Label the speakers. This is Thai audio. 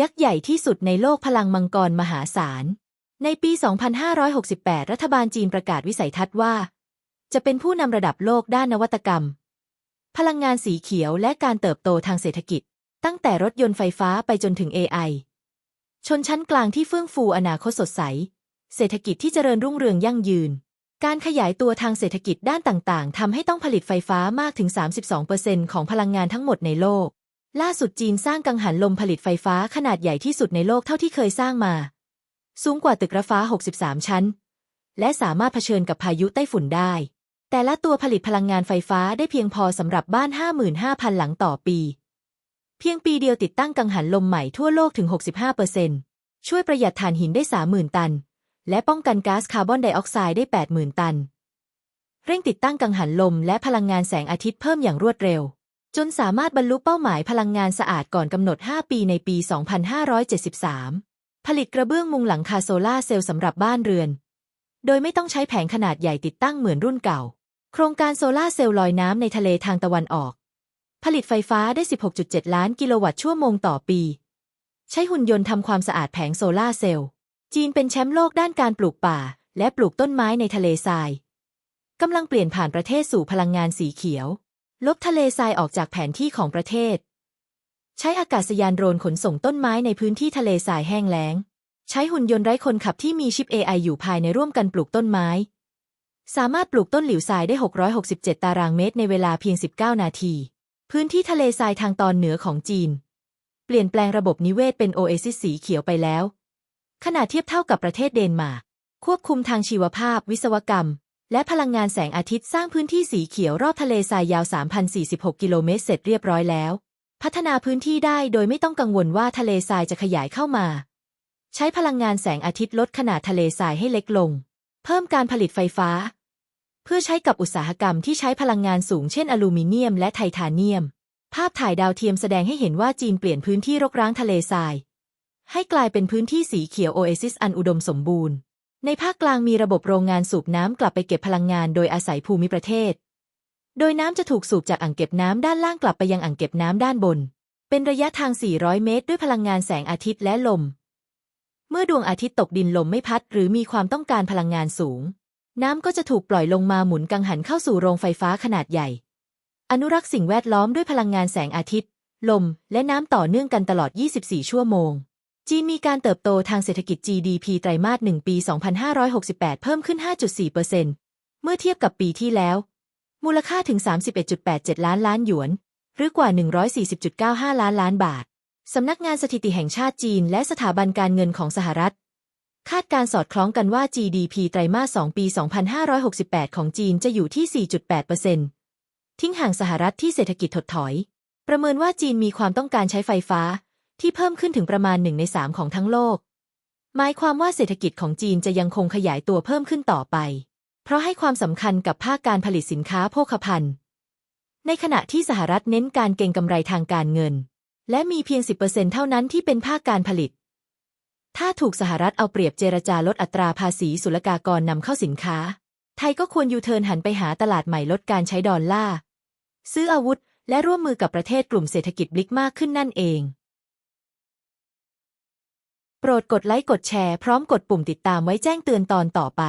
Speaker 1: ยักษ์ใหญ่ที่สุดในโลกพลังมังกรมหาศาลในปี 2568 รัฐบาลจีนประกาศวิสัยทัศน์ว่าจะเป็นผู้นำระดับโลกด้านนวัตกรรมพลังงานสีเขียวและการเติบโตทางเศรษฐกิจตั้งแต่รถยนต์ไฟฟ้าไปจนถึง AI ชนชั้นกลางที่เฟื่องฟูอนาคตสดใสเศรษฐกิจที่เจริญรุ่งเรืองยั่งยืนการขยายตัวทางเศรษฐกิจด้านต่างๆทำให้ต้องผลิตไฟฟ้ามากถึง 32% ของพลังงานทั้งหมดในโลกล่าสุดจีนสร้างกังหันลมผลิตไฟฟ้าขนาดใหญ่ที่สุดในโลกเท่าที่เคยสร้างมาสูงกว่าตึกระฟ้า 63 ชั้นและสามารถเผชิญกับพายุไต้ฝุ่นได้แต่ละตัวผลิตพลังงานไฟฟ้าได้เพียงพอสำหรับบ้าน 55,000 หลังต่อปีเพียงปีเดียวติดตั้งกังหันลมใหม่ทั่วโลกถึง 65% ช่วยประหยัดถ่านหินได้ 30,000 ตันและป้องกันก๊าซคาร์บอนไดออกไซด์ได้ 80,000 ตันเร่งติดตั้งกังหันลมและพลังงานแสงอาทิตย์เพิ่มอย่างรวดเร็วจนสามารถบรรลุเป้าหมายพลังงานสะอาดก่อนกำหนด 5 ปีในปี 2573 ผลิตกระเบื้องมุงหลังคาโซลาร์เซลล์สำหรับบ้านเรือนโดยไม่ต้องใช้แผงขนาดใหญ่ติดตั้งเหมือนรุ่นเก่าโครงการโซลาร์เซลล์ลอยน้ำในทะเลทางตะวันออกผลิตไฟฟ้าได้ 16.7 ล้านกิโลวัตต์ชั่วโมงต่อปีใช้หุ่นยนต์ทำความสะอาดแผงโซลาร์เซลล์จีนเป็นแชมป์โลกด้านการปลูกป่าและปลูกต้นไม้ในทะเลทรายกำลังเปลี่ยนผ่านประเทศสู่พลังงานสีเขียวลบทะเลทรายออกจากแผนที่ของประเทศใช้อากาศยานโดรนขนส่งต้นไม้ในพื้นที่ทะเลทรายแห้งแล้งใช้หุ่นยนต์ไร้คนขับที่มีชิป AI อยู่ภายในร่วมกันปลูกต้นไม้สามารถปลูกต้นหลิวทรายได้ 667 ตารางเมตรในเวลาเพียง 19 นาทีพื้นที่ทะเลทรายทางตอนเหนือของจีนเปลี่ยนแปลงระบบนิเวศเป็นโอเอซิสสีเขียวไปแล้วขนาดเทียบเท่ากับประเทศเดนมาร์กควบคุมทางชีวภาพวิศวกรรมและพลังงานแสงอาทิตย์สร้างพื้นที่สีเขียวรอบทะเลทรายยาว 3,046 กิโลเมตรเสร็จเรียบร้อยแล้วพัฒนาพื้นที่ได้โดยไม่ต้องกังวลว่าทะเลทรายจะขยายเข้ามาใช้พลังงานแสงอาทิตย์ลดขนาดทะเลทรายให้เล็กลงเพิ่มการผลิตไฟฟ้าเพื่อใช้กับอุตสาหกรรมที่ใช้พลังงานสูงเช่นอลูมิเนียมและไทเทเนียมภาพถ่ายดาวเทียมแสดงให้เห็นว่าจีนเปลี่ยนพื้นที่รกร้างทะเลทรายให้กลายเป็นพื้นที่สีเขียวโอเอซิสอันอุดมสมบูรณ์ในภาคกลางมีระบบโรงงานสูบน้ำกลับไปเก็บพลังงานโดยอาศัยภูมิประเทศโดยน้ำจะถูกสูบจากอ่างเก็บน้ำด้านล่างกลับไปยังอ่างเก็บน้ำด้านบนเป็นระยะทาง 400 เมตรด้วยพลังงานแสงอาทิตย์และลมเมื่อดวงอาทิตย์ตกดินลมไม่พัดหรือมีความต้องการพลังงานสูงน้ำก็จะถูกปล่อยลงมาหมุนกังหันเข้าสู่โรงไฟฟ้าขนาดใหญ่อนุรักษ์สิ่งแวดล้อมด้วยพลังงานแสงอาทิตย์ลมและน้ำต่อเนื่องกันตลอด 24 ชั่วโมงจีนมีการเติบโตทางเศรษฐกิจ GDP ไตรมาส 1 ปี 2568 เพิ่มขึ้น 5.4% เมื่อเทียบกับปีที่แล้วมูลค่าถึง 31.87 ล้านล้านหยวนหรือกว่า 140.95 ล้านล้านบาทสำนักงานสถิติแห่งชาติจีนและสถาบันการเงินของสหรัฐคาดการสอดคล้องกันว่า GDP ไตรมาส 2 ปี 2568 ของจีนจะอยู่ที่ 4.8%ทิ้งห่างสหรัฐที่เศรษฐกิจถดถอยประเมินว่าจีนมีความต้องการใช้ไฟฟ้าที่เพิ่มขึ้นถึงประมาณ 1 ใน 3 ของทั้งโลกหมายความว่าเศรษฐกิจของจีนจะยังคงขยายตัวเพิ่มขึ้นต่อไปเพราะให้ความสำคัญกับภาคการผลิตสินค้าโภคภัณฑ์ในขณะที่สหรัฐเน้นการเก็งกำไรทางการเงินและมีเพียง 10% เท่านั้นที่เป็นภาคการผลิตถ้าถูกสหรัฐเอาเปรียบเจรจาลดอัตราภาษีศุลกากรนำเข้าสินค้าไทยก็ควรยูเทิร์นหันไปหาตลาดใหม่ลดการใช้ดอลลาร์ซื้ออาวุธและร่วมมือกับประเทศกลุ่มเศรษฐกิจBRICSมากขึ้นนั่นเองโปรดกดไลค์กดแชร์พร้อมกดปุ่มติดตามไว้แจ้งเตือนตอนต่อไป